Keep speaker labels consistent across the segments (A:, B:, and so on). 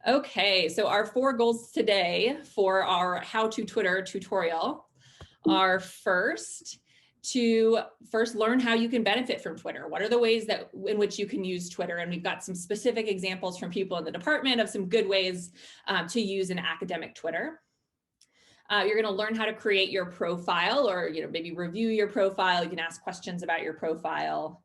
A: Okay, so our 4 goals today for our How to Twitter tutorial are to learn how you can benefit from Twitter. What are the ways that in which you can use Twitter? And we've got some specific examples from people in the department of some good ways to use an academic Twitter. You're going to learn how to create your profile, or maybe review your profile. You can ask questions about your profile.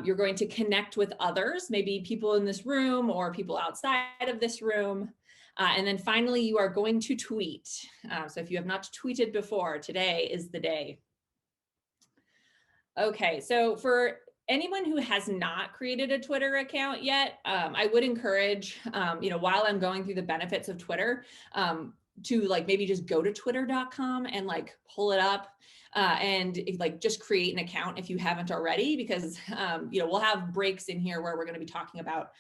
A: You're going to connect with others, maybe people in this room or people outside of this room. And then finally, you are going to tweet. So if you have not tweeted before, today is the day. Okay, so for anyone who has not created a Twitter account yet, I would encourage, while I'm going through the benefits of Twitter, to maybe just go to twitter.com and pull it up and just create an account if you haven't already, because we'll have breaks in here where we're going to be talking about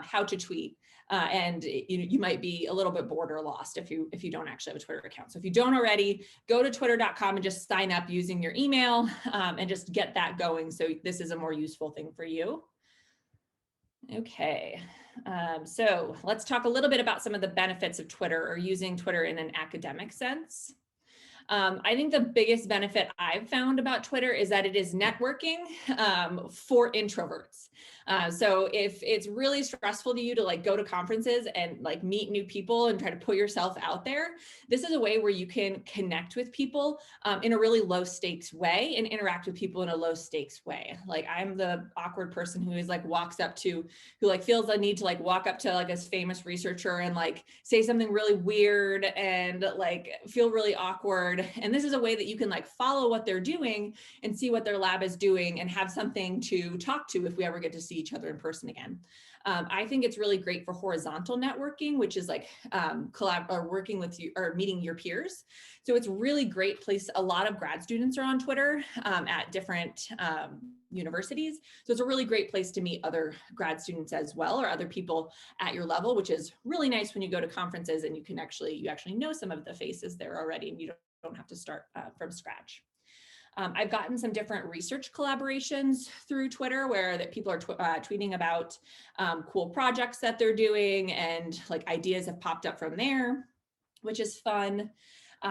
A: how to tweet, and you might be a little bit bored or lost if you don't actually have a Twitter account. So if you don't already, go to twitter.com and just sign up using your email and just get that going, so this is a more useful thing for you. Okay, so let's talk a little bit about some of the benefits of Twitter, or using Twitter in an academic sense. I think the biggest benefit I've found about Twitter is that it is networking for introverts. So if it's really stressful to you to go to conferences and meet new people and try to put yourself out there, this is a way where you can connect with people in a really low stakes way and interact with people in a low stakes way. I'm the awkward person who is who feels the need to walk up to a famous researcher and say something really weird and feel really awkward. And this is a way that you can follow what they're doing and see what their lab is doing and have something to talk to if we ever get to see each other in person again. I think it's really great for horizontal networking, which is working with you or meeting your peers. So it's a really great place. A lot of grad students are on Twitter at different universities. So it's a really great place to meet other grad students as well, or other people at your level, which is really nice when you go to conferences and you actually know some of the faces there already, and you don't have to start from scratch. I've gotten some different research collaborations through Twitter where people are tweeting about cool projects that they're doing, and ideas have popped up from there, which is fun.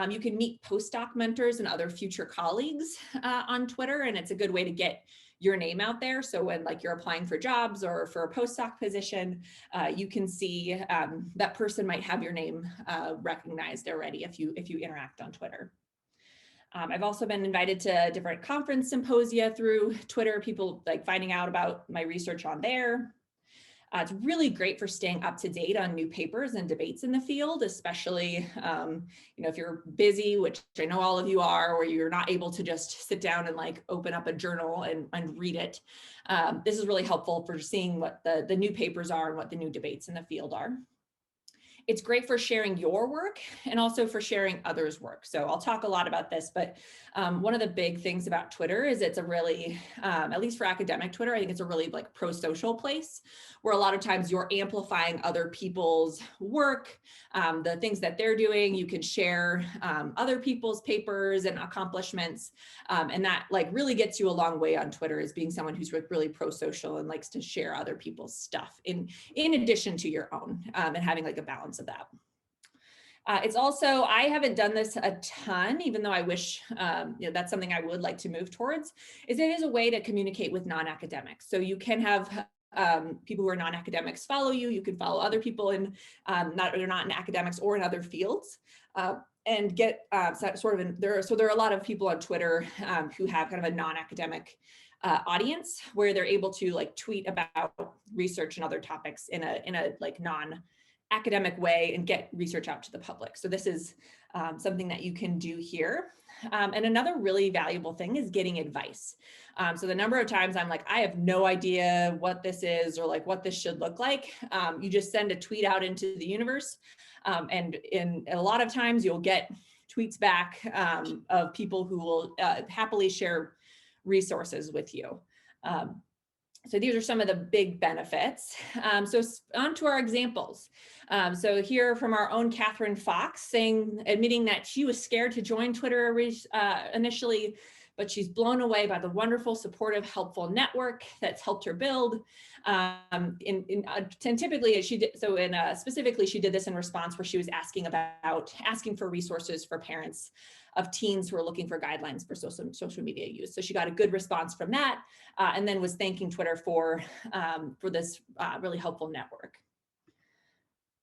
A: You can meet postdoc mentors and other future colleagues on Twitter, and it's a good way to get your name out there. So when you're applying for jobs or for a postdoc position, you can see that person might have your name recognized already if you interact on Twitter. I've also been invited to different conference symposia through Twitter, people finding out about my research on there. It's really great for staying up to date on new papers and debates in the field, especially if you're busy, which I know all of you are, or you're not able to just sit down and open up a journal and read it. This is really helpful for seeing what the new papers are and what the new debates in the field are. It's great for sharing your work and also for sharing others' work. So I'll talk a lot about this, but one of the big things about Twitter is it's a really, at least for academic Twitter, I think it's a really pro-social place where a lot of times you're amplifying other people's work, the things that they're doing. You can share other people's papers and accomplishments. And that really gets you a long way on Twitter, as being someone who's really pro-social and likes to share other people's stuff in addition to your own, and having a balance of that. It's also, I haven't done this a ton, even though I wish that's something I would like to move towards, is it is a way to communicate with non-academics. So you can have people who are non-academics follow you. You can follow other people they're not in academics or in other fields, and get there are a lot of people on Twitter who have kind of a non-academic audience, where they're able to tweet about research and other topics in a non-academic way and get research out to the public. So this is something that you can do here. And another really valuable thing is getting advice. So the number of times I'm I have no idea what this is or what this should look like. You just send a tweet out into the universe. And a lot of times you'll get tweets back of people who will happily share resources with you. So these are some of the big benefits. So on to our examples. So here from our own Catherine Fox, admitting that she was scared to join Twitter initially but she's blown away by the wonderful, supportive, helpful network that's helped her build. And typically she did, so specifically she did this in response where she was asking for resources for parents of teens who are looking for guidelines for social media use. So she got a good response from that, and then was thanking Twitter for this really helpful network.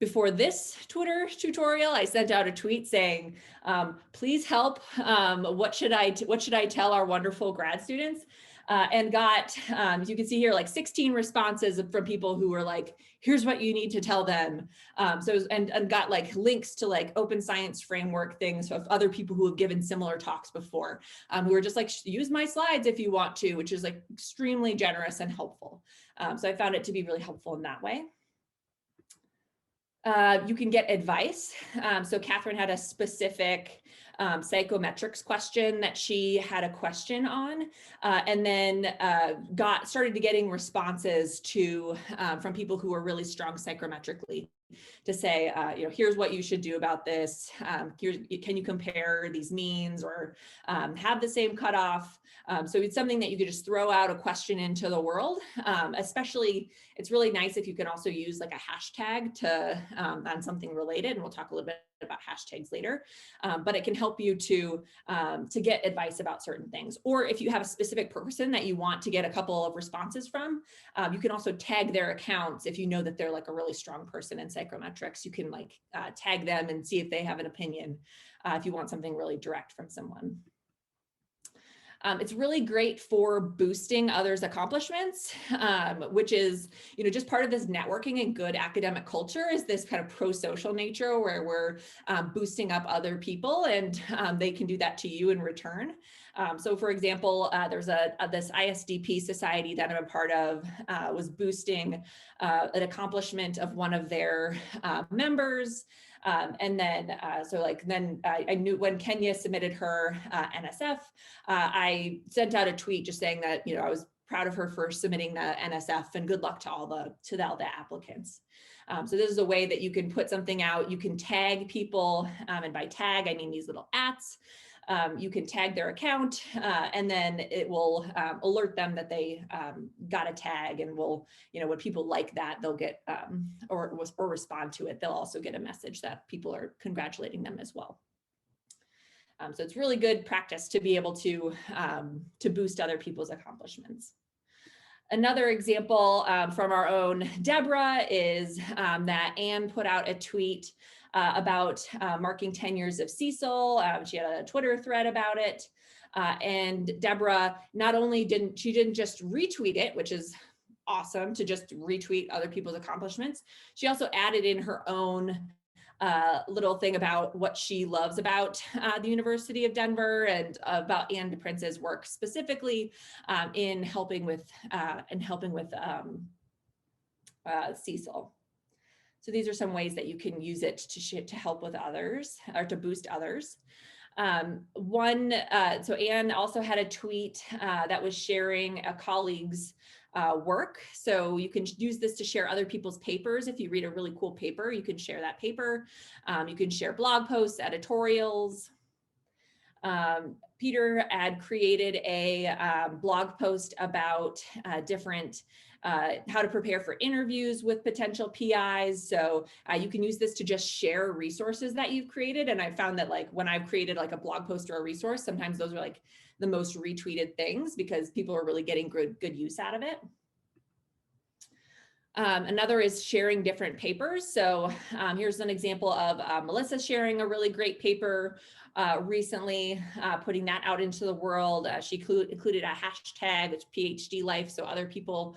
A: Before this Twitter tutorial, I sent out a tweet saying, please help, what should I tell our wonderful grad students? And got, as you can see here, like 16 responses from people who were like, here's what you need to tell them. And got like links to like open science framework things of other people who have given similar talks before, who were just like, use my slides if you want to, which is like extremely generous and helpful. So I found it to be really helpful in that way. You can get advice. So Catherine had a specific psychometrics question that she had a question on, and then started getting responses from people who were really strong psychometrically to say, here's what you should do about this. Can you compare these means or have the same cutoff? So it's something that you could just throw out a question into the world. Especially, it's really nice if you can also use like a hashtag on something related, and we'll talk a little bit about hashtags later, but it can help you to get advice about certain things. Or if you have a specific person that you want to get a couple of responses from, you can also tag their accounts. If you know that they're like a really strong person in psychometrics, you can like tag them and see if they have an opinion if you want something really direct from someone. It's really great for boosting others' accomplishments, which is, just part of this networking and good academic culture is this kind of pro-social nature where we're boosting up other people, and they can do that to you in return. So for example, there's this ISDP society that I'm a part of was boosting an accomplishment of one of their members. And then, I knew when Kenya submitted her NSF, I sent out a tweet just saying that, I was proud of her for submitting the NSF and good luck to all the applicants. So this is a way that you can put something out. You can tag people, and by tag, I mean these little ats. You can tag their account, and then it will alert them that they got a tag, and will, when people like that, they'll get or respond to it. They'll also get a message that people are congratulating them as well. So it's really good practice to be able to boost other people's accomplishments. Another example from our own Deborah is that Anne put out a tweet about marking 10 years of CSEL. She had a Twitter thread about it. And Deborah didn't just retweet it, which is awesome to just retweet other people's accomplishments. She also added in her own little thing about what she loves about the University of Denver and about Anne DePrince's work specifically in helping with CSEL. So these are some ways that you can use it to help with others or to boost others. So Anne also had a tweet that was sharing a colleague's work. So you can use this to share other people's papers. If you read a really cool paper, you can share that paper. You can share blog posts, editorials. Peter had created a blog post about how to prepare for interviews with potential PIs. So you can use this to just share resources that you've created. And I found that like when I've created like a blog post or a resource, sometimes those are like the most retweeted things because people are really getting good use out of it. Another is sharing different papers. So here's an example of Melissa sharing a really great paper recently, putting that out into the world. She included a hashtag, it's PhD Life, so other people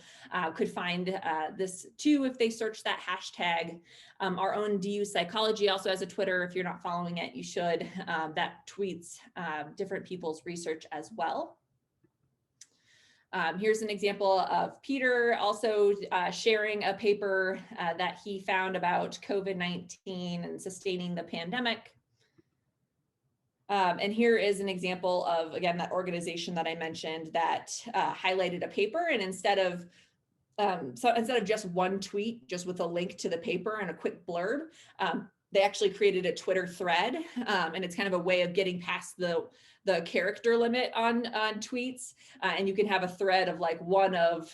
A: could find this too if they search that hashtag. Our own DU Psychology also has a Twitter. If you're not following it, you should. That tweets different people's research as well. Here's an example of Peter also sharing a paper that he found about COVID-19 and sustaining the pandemic. And here is an example of, again, that organization that I mentioned that highlighted a paper, and instead of just one tweet, just with a link to the paper and a quick blurb, they actually created a Twitter thread, and it's kind of a way of getting past the character limit on tweets. And you can have a thread of like one of,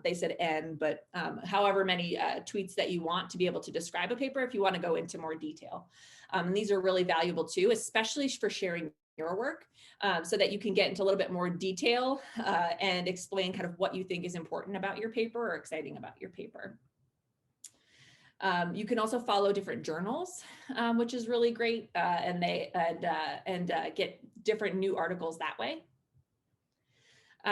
A: they said N, but however many tweets that you want to be able to describe a paper if you want to go into more detail. And these are really valuable too, especially for sharing your work, so that you can get into a little bit more detail and explain kind of what you think is important about your paper or exciting about your paper. You can also follow different journals, which is really great, and get different new articles that way.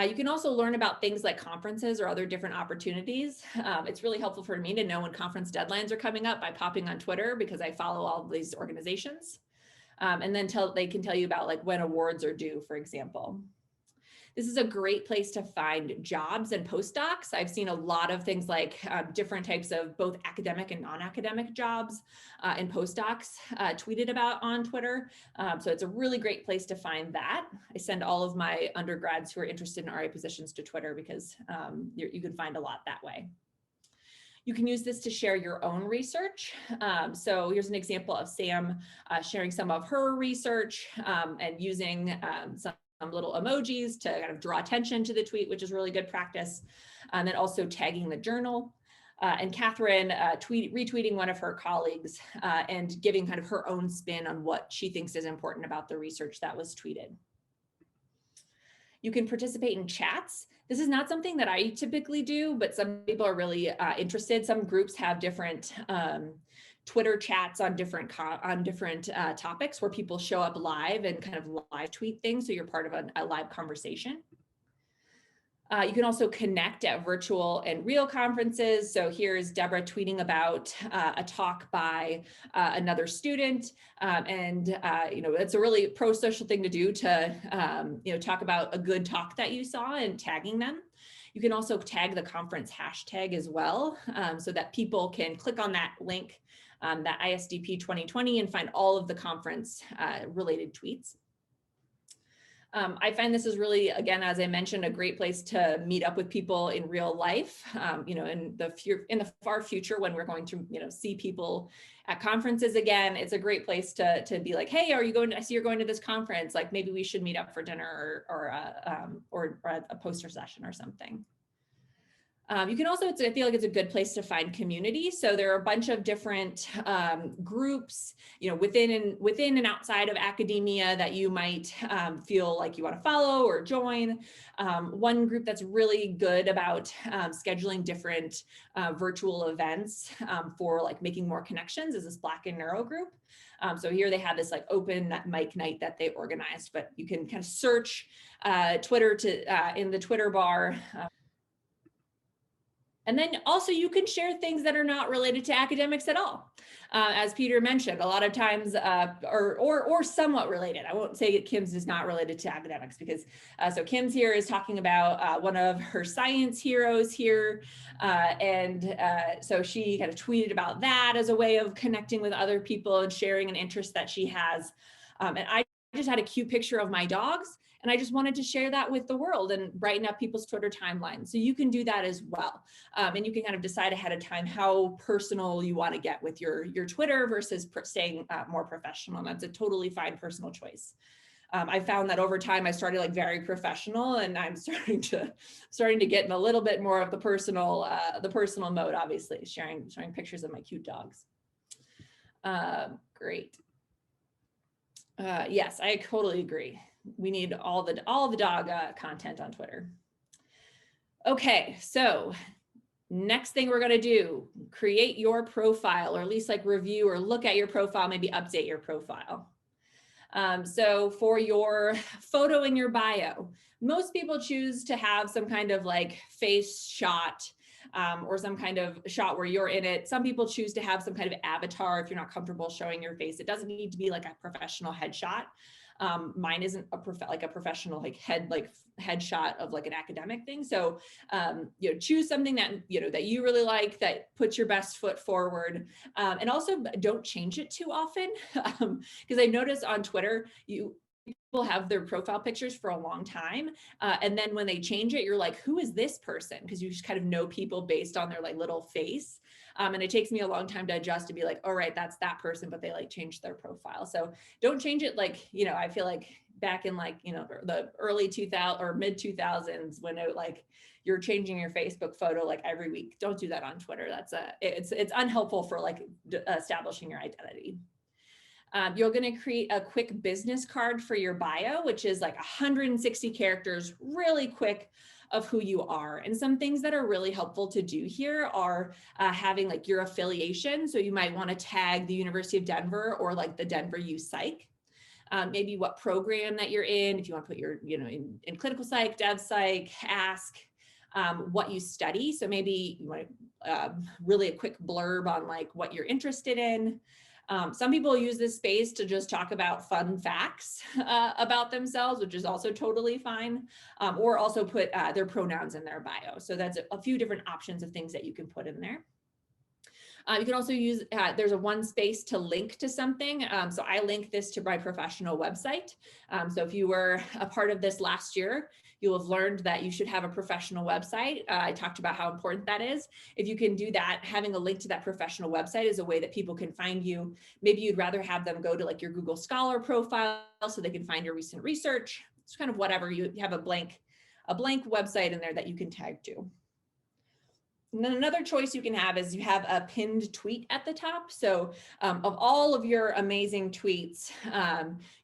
A: You can also learn about things like conferences or other different opportunities. It's really helpful for me to know when conference deadlines are coming up by popping on Twitter, because I follow all of these organizations. And then they can tell you about like when awards are due, for example. This is a great place to find jobs and postdocs. I've seen a lot of things like different types of both academic and non-academic jobs and postdocs tweeted about on Twitter. So it's a really great place to find that. I send all of my undergrads who are interested in RA positions to Twitter, because you can find a lot that way. You can use this to share your own research. So here's an example of Sam sharing some of her research and using some little emojis to kind of draw attention to the tweet, which is really good practice. And then also tagging the journal. And Catherine retweeting one of her colleagues and giving kind of her own spin on what she thinks is important about the research that was tweeted. You can participate in chats. This is not something that I typically do, but some people are really interested. Some groups have different Twitter chats on different topics where people show up live and kind of live tweet things. So you're part of a live conversation. You can also connect at virtual and real conferences. So here's Deborah tweeting about a talk by another student. It's a really pro-social thing to do to talk about a good talk that you saw and tagging them. You can also tag the conference hashtag as well, so that people can click on that link, that ISDP 2020, and find all of the conference related tweets. I find this is really, again, as I mentioned, a great place to meet up with people in real life. In the far future, when we're going to, see people at conferences again, it's a great place to be like, hey, are you going to? I see you're going to this conference. Like maybe we should meet up for dinner or a poster session or something. You can also, I feel like it's a good place to find community. So there are a bunch of different groups, within and outside of academia that you might feel like you want to follow or join. One group that's really good about scheduling different virtual events for like making more connections is this Black and Neuro group. So here they have this like open mic night that they organized, but you can kind of search Twitter in the Twitter bar. And then also you can share things that are not related to academics at all. As Peter mentioned, a lot of times, or somewhat related. I won't say Kim's is not related to academics, because so Kim's here is talking about one of her science heroes here. So she kind of tweeted about that as a way of connecting with other people and sharing an interest that she has. And I just had a cute picture of my dogs, and I just wanted to share that with the world and brighten up people's Twitter timeline. So you can do that as well. And you can kind of decide ahead of time how personal you want to get with your Twitter versus staying more professional. And that's a totally fine personal choice. I found that over time I started like very professional, and I'm starting to get in a little bit more of the personal mode, obviously, sharing pictures of my cute dogs. Great. Yes, I totally agree. We need all the dog content on Twitter. Okay, so next thing we're going to do, create your profile, or at least like review or look at your profile, maybe update your profile. So for your photo in your bio, most people choose to have some kind of like face shot or some kind of shot where you're in it. Some people choose to have some kind of avatar if you're not comfortable showing your face. It doesn't need to be like a professional headshot. Mine isn't a professional headshot of like an academic thing. So choose something that that you really like, that puts your best foot forward, and also don't change it too often, because I noticed on Twitter people have their profile pictures for a long time, and then when they change it, you're like, who is this person? Because you just kind of know people based on their like little face. And it takes me a long time to adjust to be like, all right, that's that person, but they like changed their profile. So don't change it. Like, you know, I feel like back in like, you know, the early 2000 or mid 2000s when it like, you're changing your Facebook photo like every week. Don't do that on Twitter. It's unhelpful for like establishing your identity. You're going to create a quick business card for your bio, which is like 160 characters, really quick, of who you are. And some things that are really helpful to do here are having like your affiliation. So you might want to tag the University of Denver or like the Denver U Psych. Maybe what program that you're in, if you want to put your, you know, in clinical psych, dev psych, ask what you study. So maybe you want really a quick blurb on like what you're interested in. Some people use this space to just talk about fun facts about themselves, which is also totally fine, or also put their pronouns in their bio. So that's a few different options of things that you can put in there. You can also use, there's a one space to link to something. So I link this to my professional website. So if you were a part of this last year, you'll have learned that you should have a professional website. I talked about how important that is. If you can do that, having a link to that professional website is a way that people can find you. Maybe you'd rather have them go to like your Google Scholar profile so they can find your recent research. It's kind of whatever, you have a blank website in there that you can tag to. And then another choice you can have is you have a pinned tweet at the top. So of all of your amazing tweets,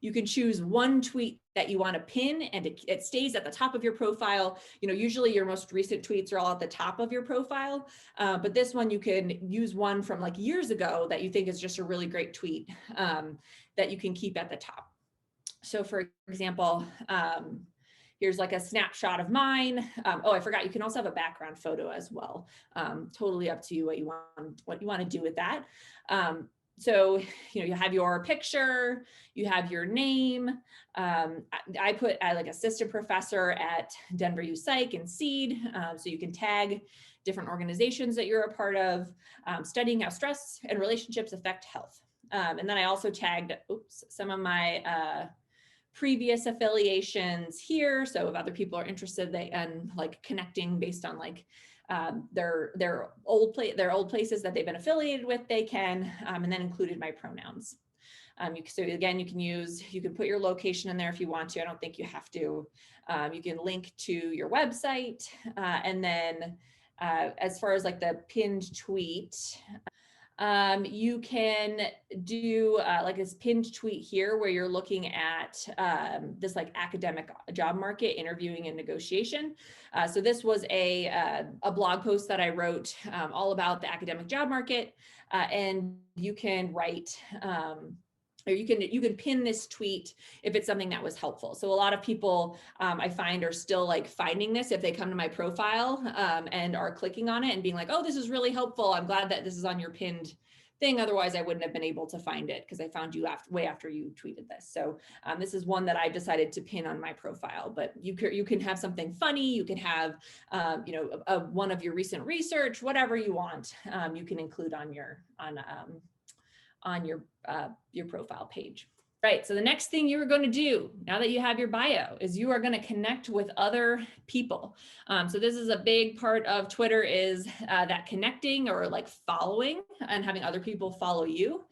A: you can choose one tweet that you want to pin and it stays at the top of your profile. You know, usually your most recent tweets are all at the top of your profile, but this one you can use one from like years ago that you think is just a really great tweet that you can keep at the top. So for example, here's like a snapshot of mine. Oh, I forgot, you can also have a background photo as well. Totally up to you what you want to do with that. So, you know, you have your picture, you have your name. I put like assistant professor at Denver U Psych and SEED. So you can tag different organizations that you're a part of, studying how stress and relationships affect health. And then I also tagged, some of my, previous affiliations here. So if other people are interested, and like connecting based on like their old places that they've been affiliated with, they can, and then included my pronouns. So again, you can put your location in there if you want to. I don't think you have to. You can link to your website, and then as far as like the pinned tweet, you can do like this pinned tweet here where you're looking at this like academic job market interviewing and negotiation. So this was a blog post that I wrote all about the academic job market, and you can write or you can pin this tweet if it's something that was helpful. So a lot of people I find are still like finding this if they come to my profile and are clicking on it and being like, oh, this is really helpful. I'm glad that this is on your pinned thing. Otherwise I wouldn't have been able to find it because I found you way after you tweeted this. So this is one that I decided to pin on my profile, but you can have something funny. You can have, you know, one of your recent research, whatever you want, you can include on your profile page. Right, so the next thing you are going to do now that you have your bio is you are going to connect with other people. So this is a big part of Twitter, is that connecting or like following and having other people follow you.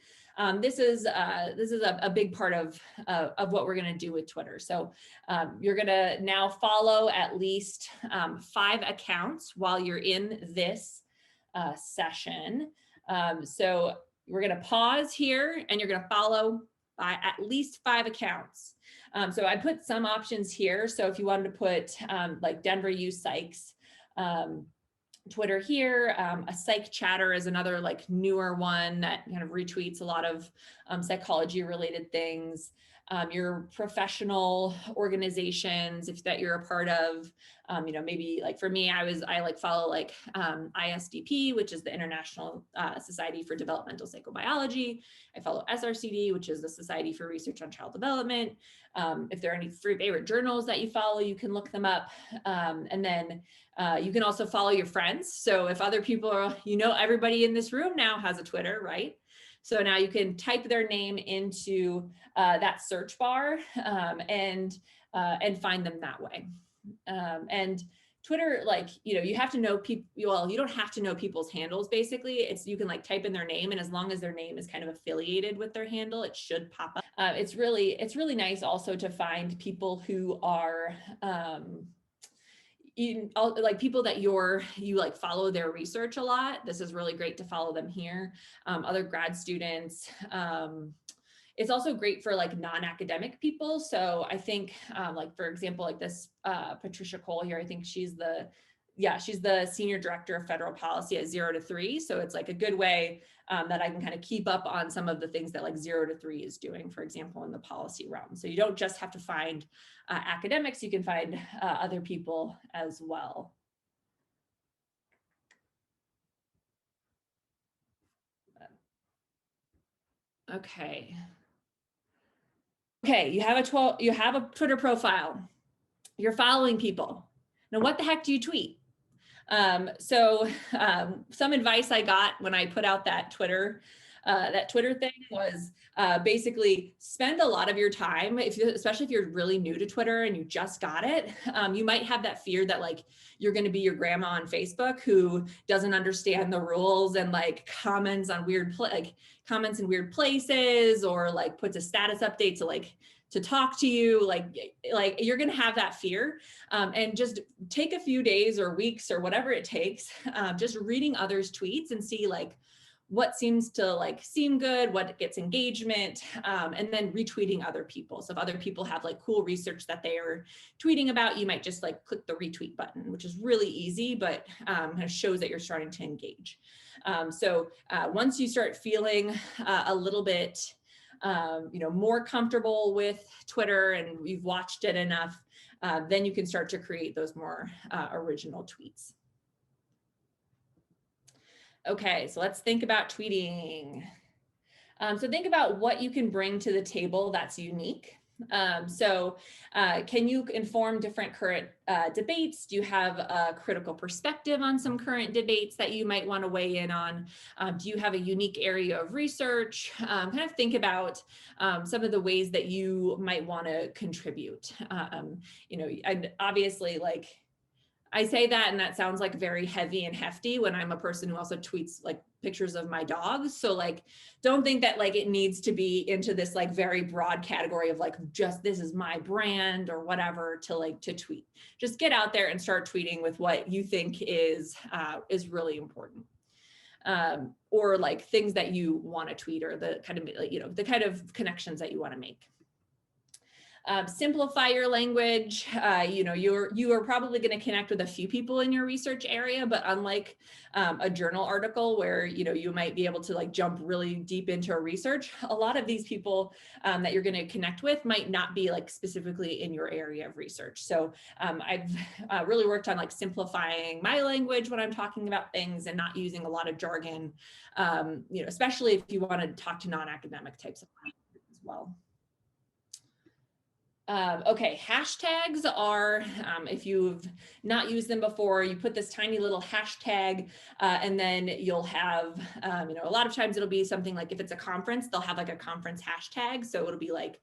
A: This is a big part of what we're going to do with Twitter. So you're going to now follow at least 5 accounts while you're in this session. So we're going to pause here and you're going to follow by at least 5 accounts. So I put some options here. So if you wanted to put like Denver U Psychs, Twitter here, a Psych Chatter is another like newer one that kind of retweets a lot of psychology related things. Your professional organizations, if that you're a part of, you know, maybe like for me, I like follow like ISDP, which is the International Society for Developmental Psychobiology. I follow SRCD, which is the Society for Research on Child Development. If there are any favorite journals that you follow, you can look them up. And then you can also follow your friends. So if other people are, you know, everybody in this room now has a Twitter, right? So now you can type their name into that search bar and find them that way. And Twitter, like, you have to know people, well, you don't have to know people's handles, basically. You can like type in their name, and as long as their name is kind of affiliated with their handle, it should pop up. It's really nice also to find people who are, like people that you like follow their research a lot. This is really great to follow them here. Other grad students. It's also great for like non-academic people. So I think like, for example, like this Patricia Cole here, I think she's the senior director of federal policy at 0 to 3. So it's like a good way that I can kind of keep up on some of the things that like 0 to 3 is doing, for example, in the policy realm. So you don't just have to find academics, you can find other people as well. Okay. Okay, you have a Twitter profile. You're following people. Now, what the heck do you tweet? Some advice I got when I put out that Twitter thing was basically spend a lot of your time, especially if you're really new to Twitter and you just got it. You might have that fear that like you're going to be your grandma on Facebook who doesn't understand the rules and like comments in weird places, or like puts a status update to talk to you. Like you're going to have that fear, and just take a few days or weeks or whatever it takes, just reading others' tweets and see like what seems to like seem good, what gets engagement, and then retweeting other people. So if other people have like cool research that they are tweeting about, you might just like click the retweet button, which is really easy, but kind of shows that you're starting to engage. Once you start feeling a little bit more comfortable with Twitter and you've watched it enough, then you can start to create those more original tweets. Okay, so let's think about tweeting. So think about what you can bring to the table that's unique. Can you inform different current debates? Do you have a critical perspective on some current debates that you might want to weigh in on? Do you have a unique area of research? Kind of think about some of the ways that you might want to contribute. Obviously, like, I say that and that sounds like very heavy and hefty when I'm a person who also tweets like pictures of my dogs. So like, don't think that like it needs to be into this like very broad category of like, just this is my brand or whatever to tweet. Just get out there and start tweeting with what you think is really important. Or like things that you want to tweet, or the kind of, the kind of connections that you want to make. Simplify your language. You are probably going to connect with a few people in your research area, but unlike a journal article where you might be able to like jump really deep into a research, a lot of these people that you're going to connect with might not be like specifically in your area of research. So I've really worked on like simplifying my language when I'm talking about things and not using a lot of jargon, especially if you want to talk to non-academic types of clients as well. Okay, hashtags are, if you've not used them before, you put this tiny little hashtag and then you'll have, a lot of times it'll be something like, if it's a conference, they'll have like a conference hashtag. So it'll be like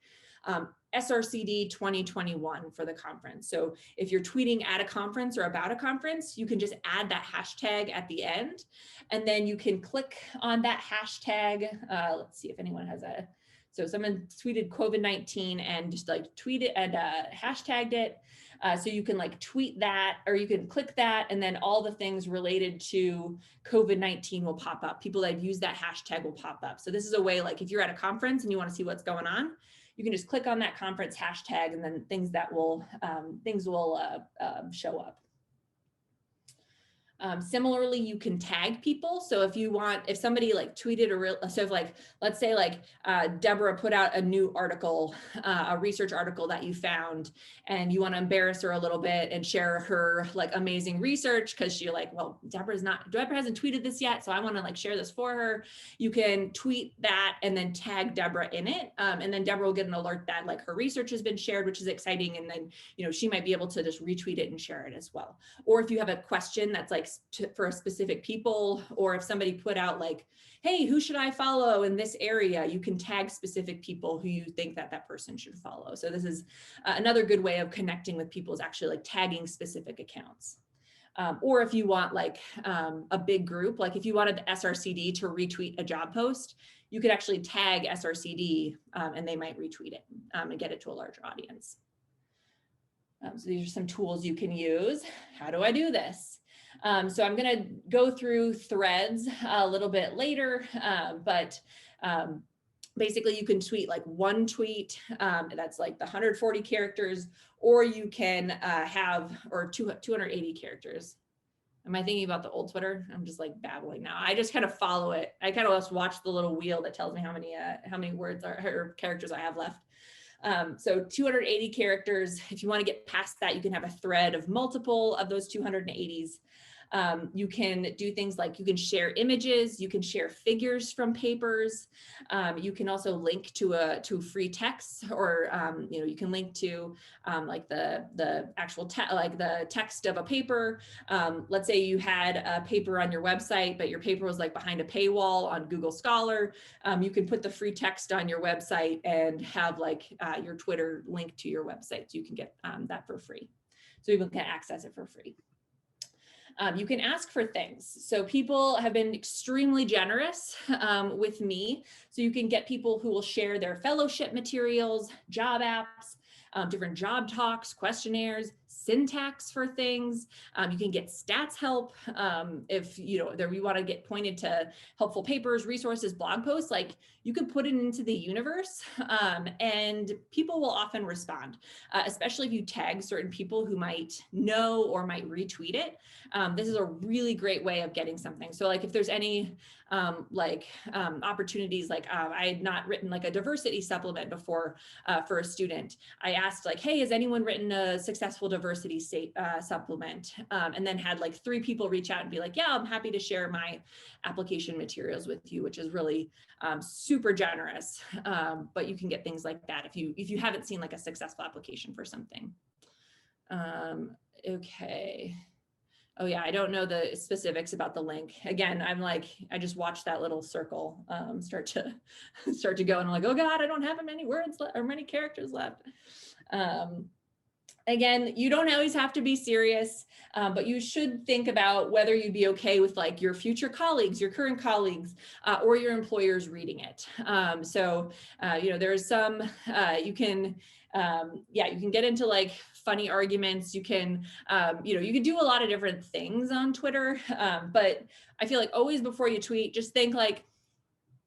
A: SRCD 2021 for the conference. So if you're tweeting at a conference or about a conference, you can just add that hashtag at the end, and then you can click on that hashtag. Let's see if anyone has a, so someone tweeted COVID-19 and just like tweeted and hashtagged it. So you can like tweet that, or you can click that, and then all the things related to COVID-19 will pop up. People that use that hashtag will pop up. So this is a way, like if you're at a conference and you want to see what's going on, you can just click on that conference hashtag, and then things will show up. Similarly, you can tag people. So if somebody like tweeted let's say like Deborah put out a new article, a research article that you found, and you want to embarrass her a little bit and share her like amazing research because you're like, well, Deborah hasn't tweeted this yet, so I want to like share this for her. You can tweet that and then tag Deborah in it, and then Deborah will get an alert that like her research has been shared, which is exciting, and then she might be able to just retweet it and share it as well. Or if you have a question that's like for a specific people, or if somebody put out like, hey, who should I follow in this area, you can tag specific people who you think that person should follow. So this is another good way of connecting with people, is actually like tagging specific accounts. Or if you want like a big group, like if you wanted the SRCD to retweet a job post, you could actually tag SRCD and they might retweet it and get it to a larger audience. So these are some tools you can use. How do I do this? So I'm going to go through Threads a little bit later, but basically you can tweet like one tweet that's like the 140 characters, or you can have, or 280 characters. Am I thinking about the old Twitter? I'm just like babbling now. I just kind of follow it. I kind of just watch the little wheel that tells me how many words or characters I have left. So 280 characters. If you want to get past that, you can have a thread of multiple of those 280s. You can do things like you can share images, you can share figures from papers. You can also link to free texts, or you can link to like the actual like the text of a paper. Let's say you had a paper on your website, but your paper was like behind a paywall on Google Scholar. You can put the free text on your website and have like your Twitter link to your website, so you can get that for free. So people can access it for free. You can ask for things. So people have been extremely generous with me. So you can get people who will share their fellowship materials, job apps, different job talks, questionnaires, syntax for things. You can get stats help if you want to get pointed to helpful papers, resources, blog posts. Like you could put it into the universe and people will often respond, especially if you tag certain people who might know or might retweet it. This is a really great way of getting something. So like if there's any opportunities, like I had not written like a diversity supplement before for a student. I asked like, hey, has anyone written a successful diversity supplement? And then had like 3 people reach out and be like, yeah, I'm happy to share my application materials with you, which is really super generous. But you can get things like that if you haven't seen like a successful application for something. Okay. Oh yeah, I don't know the specifics about the link. Again, I just watched that little circle start to go, and I'm like, oh God, I don't have many words or many characters left. Again, you don't always have to be serious, but you should think about whether you'd be okay with like your future colleagues, your current colleagues, or your employers reading it. There's some, you can get into like funny arguments. You can, you can do a lot of different things on Twitter, but I feel like always before you tweet, just think like,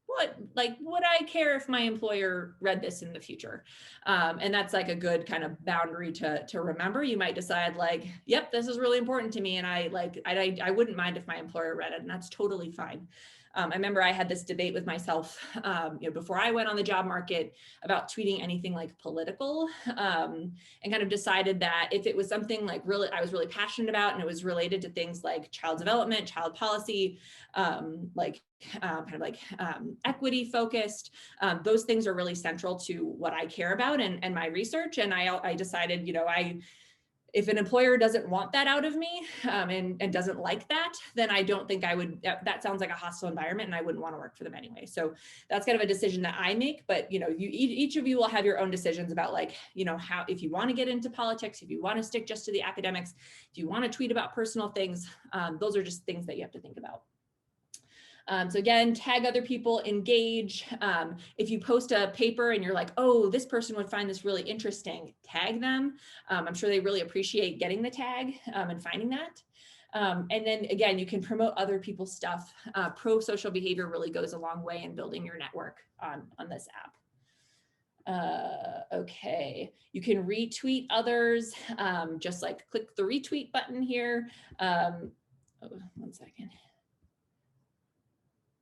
A: would I care if my employer read this in the future? And that's like a good kind of boundary to remember. You might decide like, yep, this is really important to me. And I wouldn't mind if my employer read it, and that's totally fine. I remember I had this debate with myself, before I went on the job market about tweeting anything like political, and kind of decided that if it was something like I was really passionate about, and it was related to things like child development, child policy, equity focused, those things are really central to what I care about and my research. And I decided, if an employer doesn't want that out of me and doesn't like that, then I don't think I would, that sounds like a hostile environment and I wouldn't want to work for them anyway. So that's kind of a decision that I make, but each of you will have your own decisions about like, how, if you want to get into politics, if you want to stick just to the academics, if you want to tweet about personal things, those are just things that you have to think about. So again, tag other people, engage. If you post a paper and you're like, oh, this person would find this really interesting, tag them. I'm sure they really appreciate getting the tag and finding that. And then again, you can promote other people's stuff. Pro-social behavior really goes a long way in building your network on this app. Okay, you can retweet others. Just like click the retweet button here. One second.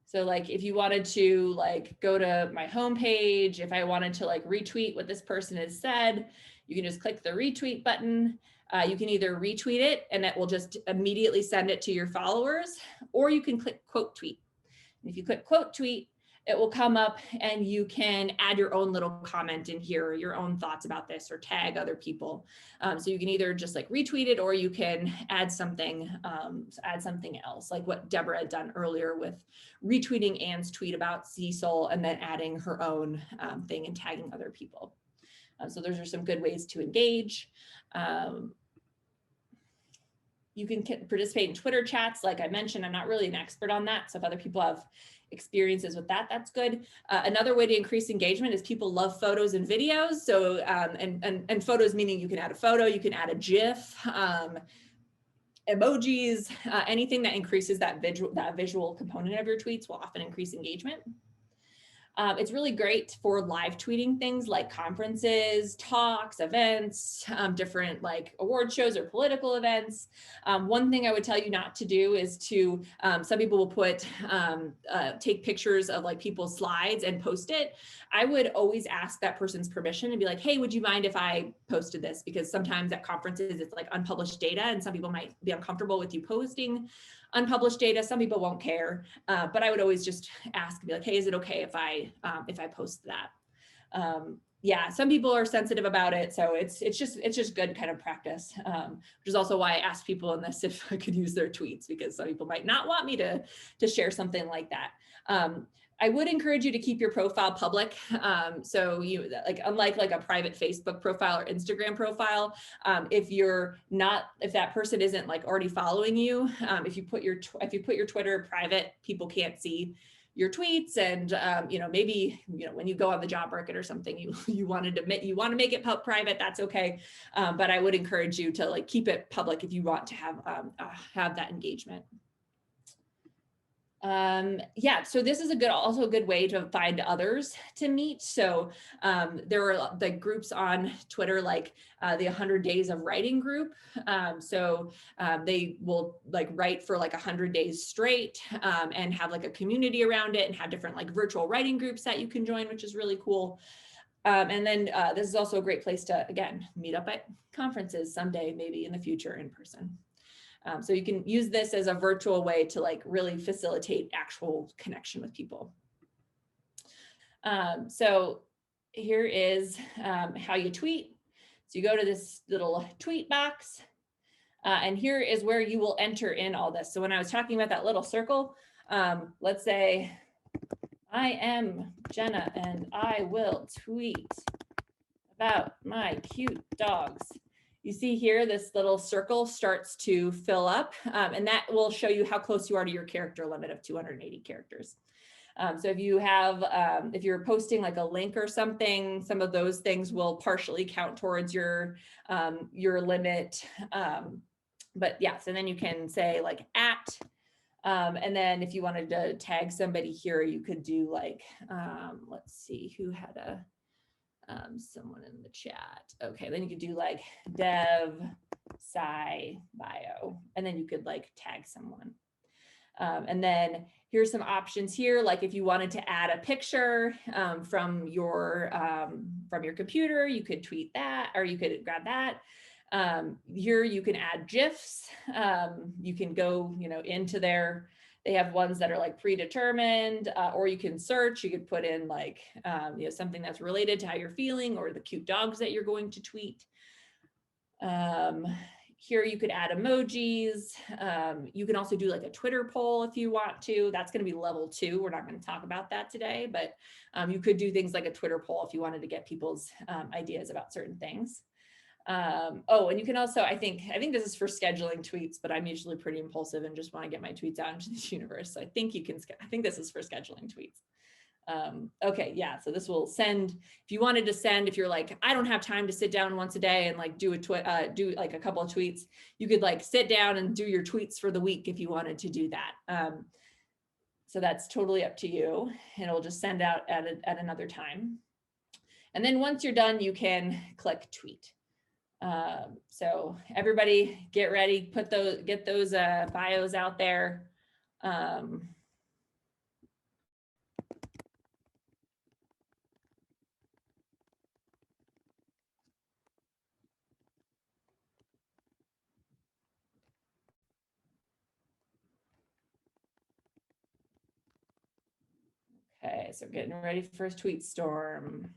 A: So like if you wanted to like go to my homepage, if I wanted to like retweet what this person has said, you can just click the retweet button. You can either retweet it and it will just immediately send it to your followers, or you can click quote tweet. And if you click quote tweet, it will come up and you can add your own little comment in here, or your own thoughts about this, or tag other people. So you can either just like retweet it, or you can add something else, like what Deborah had done earlier with retweeting Anne's tweet about Cecil and then adding her own thing and tagging other people. So those are some good ways to engage. You can participate in Twitter chats. Like I mentioned, I'm not really an expert on that. So if other people have experiences with that, that's good. Another way to increase engagement is people love photos and videos. So, and photos meaning you can add a photo, you can add a GIF, emojis, anything that increases that visual component of your tweets will often increase engagement. It's really great for live tweeting things like conferences, talks, events, different like award shows or political events. One thing I would tell you not to do is to, some people will put, take pictures of like people's slides and post it. I would always ask that person's permission and be like, hey, would you mind if I posted this? Because sometimes at conferences, it's like unpublished data and some people might be uncomfortable with you posting unpublished data. Some people won't care, but I would always just ask and be like, hey, is it okay if I post that? Yeah, some people are sensitive about it. So it's just good kind of practice, which is also why I asked people in this if I could use their tweets, because some people might not want me to share something like that. I would encourage you to keep your profile public. So you like, unlike like a private Facebook profile or Instagram profile, if that person isn't like already following you, if you put your Twitter private, people can't see your tweets. And maybe when you go on the job market or something, you want to make it private, that's okay. But I would encourage you to like keep it public if you want to have that engagement. Yeah, so this is also a good way to find others to meet. So there are the groups on Twitter, like the 100 Days of Writing group. They will like write for like 100 days straight, and have like a community around it and have different like virtual writing groups that you can join, which is really cool. And then this is also a great place to, again, meet up at conferences someday, maybe in the future in person. So you can use this as a virtual way to like really facilitate actual connection with people. So here is how you tweet. So you go to this little tweet box, and here is where you will enter in all this. So when I was talking about that little circle, let's say I am Jenna and I will tweet about my cute dogs. You see here, this little circle starts to fill up, and that will show you how close you are to your character limit of 280 characters. So if you have, if you're posting like a link or something, some of those things will partially count towards your limit. But yes, and then you can say like @ and then if you wanted to tag somebody here, you could do like, let's see who had someone in the chat. Okay, then you could do like dev sci bio, and then you could like tag someone. And then here's some options here, like if you wanted to add a picture from your computer, you could tweet that, or you could grab that. Here you can add GIFs. You can go, into their, they have ones that are like predetermined, or you can search, you could put in like, something that's related to how you're feeling or the cute dogs that you're going to tweet. Here you could add emojis. You can also do like a Twitter poll if you want to. That's going to be level 2. We're not going to talk about that today, but you could do things like a Twitter poll if you wanted to get people's ideas about certain things. Oh, and you can also, I think this is for scheduling tweets, but I'm usually pretty impulsive and just want to get my tweets out into the universe. So I think this is for scheduling tweets. Okay, yeah, so this will send, if you wanted to send, if you're like, I don't have time to sit down once a day and like do like a couple of tweets, you could like sit down and do your tweets for the week if you wanted to do that. So that's totally up to you, and it'll just send out at another time. And then once you're done, you can click tweet. So everybody get ready, get those bios out there. Okay, so getting ready for tweet storm.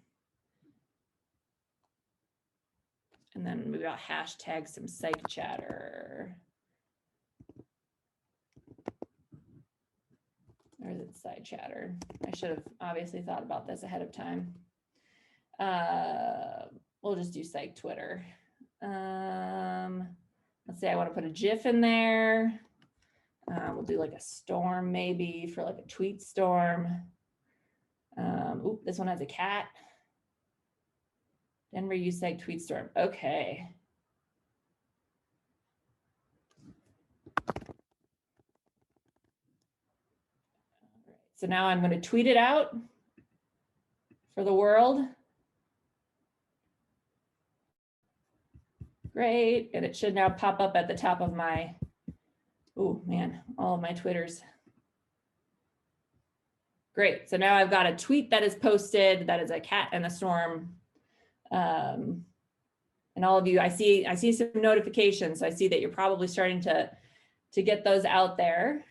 A: And then we got hashtag some psych chatter. Or is it side chatter? I should have obviously thought about this ahead of time. We'll just do psych Twitter. let's say I want to put a GIF in there. We'll do like a storm maybe for like a tweet storm. Oop, this one has a cat. Denver USAG tweet storm. Okay. So now I'm going to tweet it out for the world. Great, and it should now pop up at the top of my, oh man, all of my Twitters. Great, so now I've got a tweet that is posted that is a cat and a storm. And all of you, I see some notifications, so I see that you're probably starting to get those out there.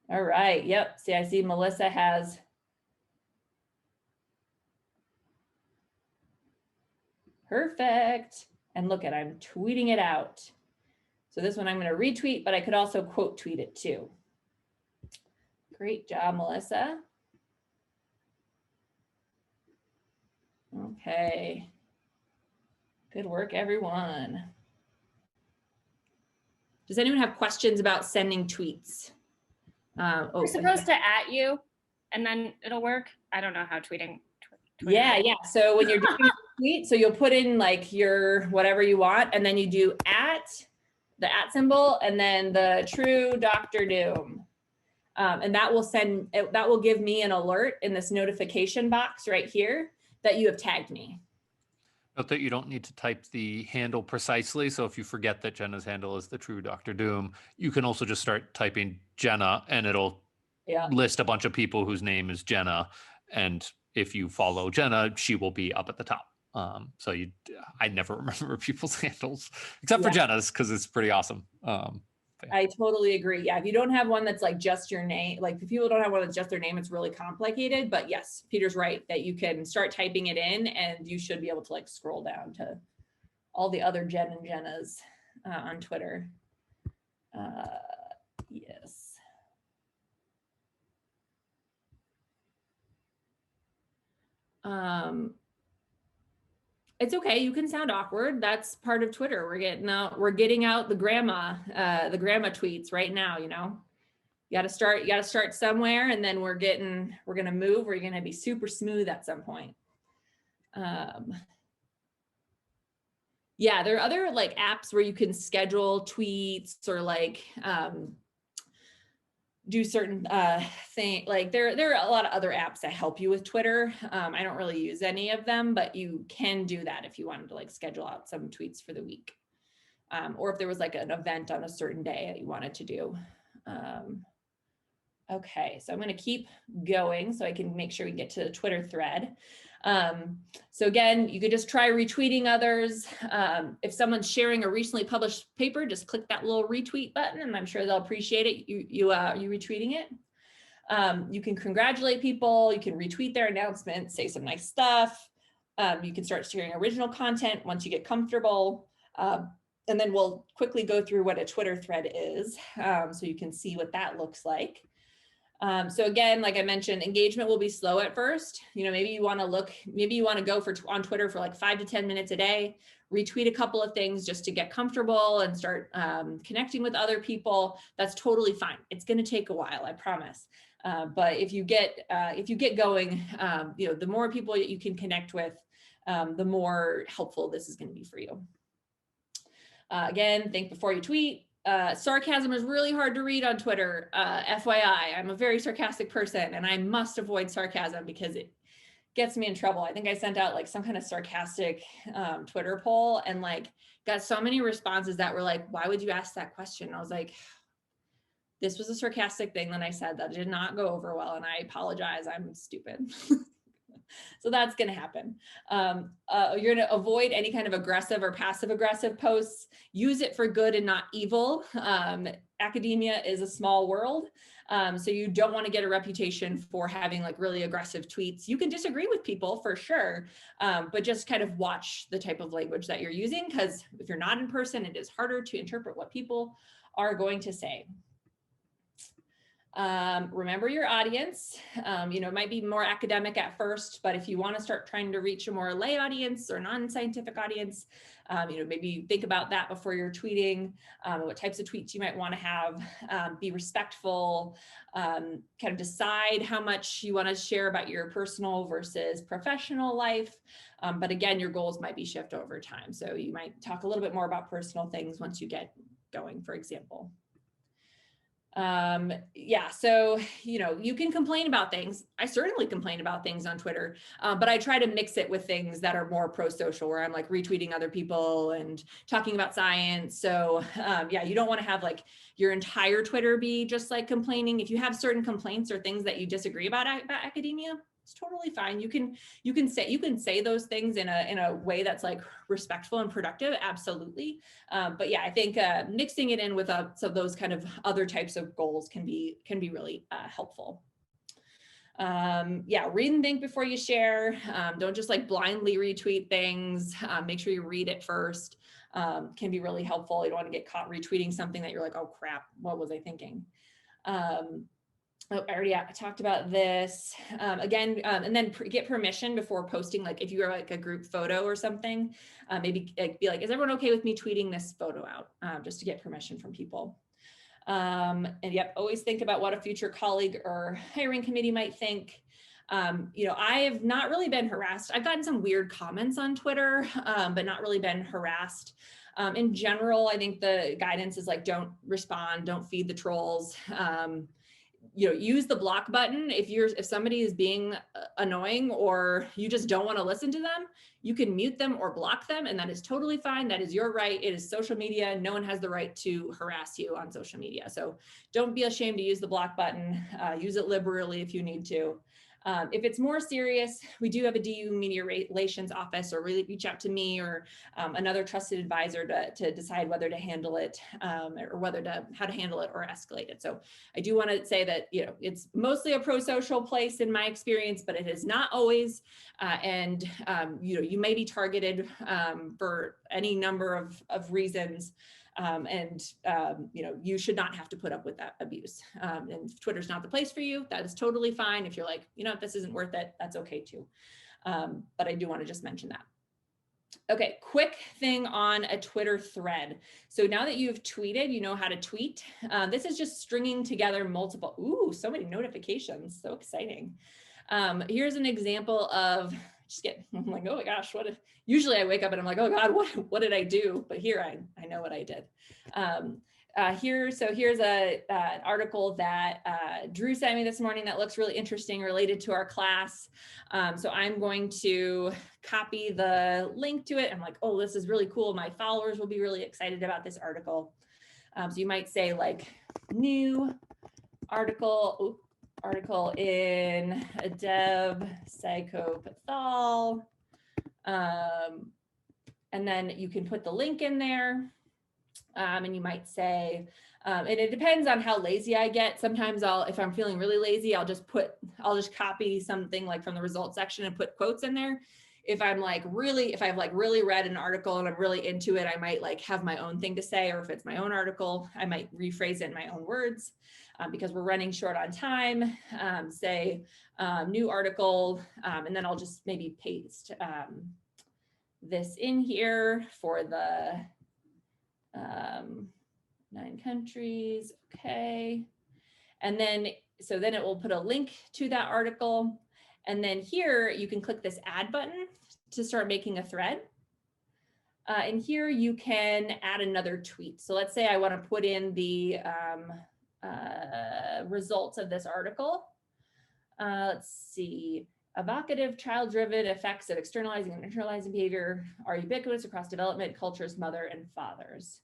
A: All right, yep, see, I see Melissa has perfect. And look at, I'm tweeting it out. So this one I'm going to retweet, but I could also quote tweet it too. Great job, Melissa. Okay. Good work, everyone. Does anyone have questions about sending tweets?
B: We're supposed to at you and then it'll work. I don't know how tweeting.
A: Yeah. So when you're doing a tweet, so you'll put in like your whatever you want, and then you do the at symbol, and then the true Dr. Doom. And that will give me an alert in this notification box right here that you have tagged me.
C: Note that you don't need to type the handle precisely. So if you forget that Jenna's handle is the true Dr. Doom, you can also just start typing Jenna and it'll list a bunch of people whose name is Jenna. And if you follow Jenna, she will be up at the top. So I never remember people's handles except for Jenna's because it's pretty awesome.
A: I totally agree. Yeah, if you don't have one that's like just your name, like if people don't have one that's just their name, it's really complicated. But yes, Peter's right that you can start typing it in and you should be able to like scroll down to all the other Jen and Jennas on Twitter. Yes. It's okay. You can sound awkward. That's part of Twitter. We're getting out the grandma tweets right now. You know, you got to start somewhere, and then we're going to move. We're going to be super smooth at some point. Yeah, there are other like apps where you can schedule tweets or like do certain things. Like there are a lot of other apps that help you with Twitter. I don't really use any of them, but you can do that if you wanted to like schedule out some tweets for the week. Or if there was like an event on a certain day that you wanted to do. Okay, so I'm going to keep going so I can make sure we get to the Twitter thread. So again, you could just try retweeting others. If someone's sharing a recently published paper, just click that little retweet button and I'm sure they'll appreciate it. You retweeting it. You can congratulate people. You can retweet their announcements, say some nice stuff. You can start sharing original content once you get comfortable. And then we'll quickly go through what a Twitter thread is so you can see what that looks like. So again, like I mentioned, engagement will be slow at first. You know, maybe you want to go on Twitter for like 5 to 10 minutes a day, retweet a couple of things just to get comfortable and start connecting with other people. That's totally fine. It's going to take a while, I promise. But if you get going, you know, the more people that you can connect with, the more helpful this is going to be for you. Again, think before you tweet. Sarcasm is really hard to read on Twitter. FYI, I'm a very sarcastic person and I must avoid sarcasm because it gets me in trouble. I think I sent out like some kind of sarcastic Twitter poll and like got so many responses that were like, why would you ask that question? I was like, this was a sarcastic thing that I said that did not go over well and I apologize. I'm stupid. So that's going to happen. You're going to avoid any kind of aggressive or passive aggressive posts. Use it for good and not evil. Academia is a small world. So you don't want to get a reputation for having like really aggressive tweets. You can disagree with people for sure, but just kind of watch the type of language that you're using, because if you're not in person, it is harder to interpret what people are going to say. Remember your audience. It might be more academic at first, but if you want to start trying to reach a more lay audience or non-scientific audience, maybe think about that before you're tweeting, what types of tweets you might want to have, be respectful, kind of decide how much you want to share about your personal versus professional life. But again, your goals might be shift over time. So you might talk a little bit more about personal things once you get going, for example. So you can complain about things. I certainly complain about things on Twitter, but I try to mix it with things that are more pro-social, where I'm like retweeting other people and talking about science. So you don't want to have like your entire Twitter be just like complaining. If you have certain complaints or things that you disagree about academia, it's totally fine. You can say those things in a way that's like respectful and productive. Absolutely. But yeah, I think mixing it in with so those kind of other types of goals can be really helpful. Read and think before you share. Don't just like blindly retweet things. Make sure you read it first. Can be really helpful. You don't want to get caught retweeting something that you're like, oh crap, what was I thinking? I talked about this again, and then get permission before posting. Like if you are like a group photo or something, maybe be like, is everyone okay with me tweeting this photo out? Just to get permission from people. Always think about what a future colleague or hiring committee might think. I have not really been harassed. I've gotten some weird comments on Twitter, but not really been harassed. In general, I think the guidance is like, don't respond, don't feed the trolls. Use the block button. If somebody is being annoying or you just don't want to listen to them, you can mute them or block them, and that is totally fine. That is your right. It is social media. No one has the right to harass you on social media. So don't be ashamed to use the block button. Use it liberally if you need to. If it's more serious, we do have a DU Media Relations office, or really reach out to me or another trusted advisor to decide whether to handle it or how to handle it or escalate it. So I do want to say that, it's mostly a pro-social place in my experience, but it is not always. You may be targeted for any number of reasons. You should not have to put up with that abuse. And if Twitter's not the place for you, that is totally fine. If you're like, this isn't worth it, that's okay too. But I do want to just mention that. Okay, quick thing on a Twitter thread. So now that you've tweeted, you know how to tweet. This is just stringing together multiple, so many notifications, so exciting. Here's an example of I'm like, oh my gosh, usually I wake up and I'm like, oh God, what did I do? But here I know what I did. Here's an article that Drew sent me this morning that looks really interesting, related to our class. So I'm going to copy the link to it. I'm like, oh, this is really cool. My followers will be really excited about this article. So you might say like new article in Adeb Psychopathol. And then you can put the link in there. And you might say, and it depends on how lazy I get. Sometimes if I'm feeling really lazy, I'll just copy something like from the results section and put quotes in there. If I've really read an article and I'm really into it, I might like have my own thing to say, or if it's my own article, I might rephrase it in my own words. Because we're running short on time, say new article, and then I'll just maybe paste this in here for the 9 countries, okay. And then it will put a link to that article. And then here you can click this add button to start making a thread. And here you can add another tweet. So let's say I want to put in the results of this article. Let's see. Evocative, child-driven effects of externalizing and internalizing behavior are ubiquitous across development, cultures, mother and fathers.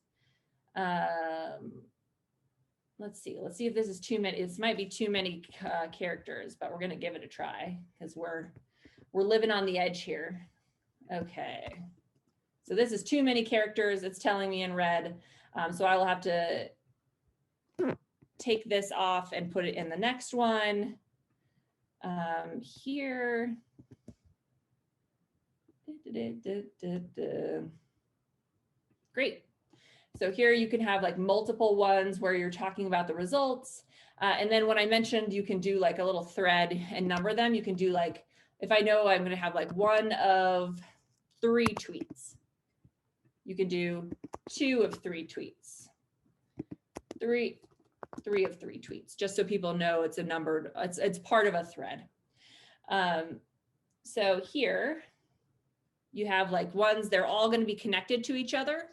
A: Let's see if this is too many. This might be too many characters, but we're going to give it a try because we're living on the edge here. Okay. So this is too many characters. It's telling me in red. So I will have to take this off and put it in the next one. Here. Great. So here you can have like multiple ones where you're talking about the results. And then when I mentioned you can do like a little thread and number them, you can do like, if I know I'm going to have like 1 of 3 tweets, you can do 2 of 3 tweets, 3 of 3 tweets, just so people know it's a numbered, it's part of a thread. So here you have like ones, they're all going to be connected to each other.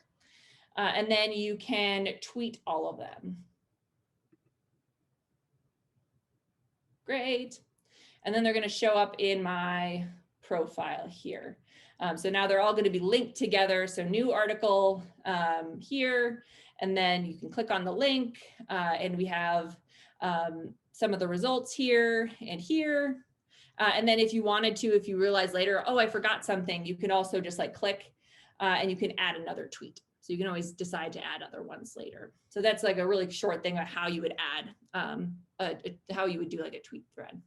A: And then you can tweet all of them. Great. And then they're going to show up in my profile here. So now they're all going to be linked together. So new article here, and then you can click on the link and we have some of the results here and here. And then if you wanted to, if you realize later, oh, I forgot something, you can also just like click and you can add another tweet. So you can always decide to add other ones later. So that's like a really short thing on how you would add, how you would do like a tweet thread.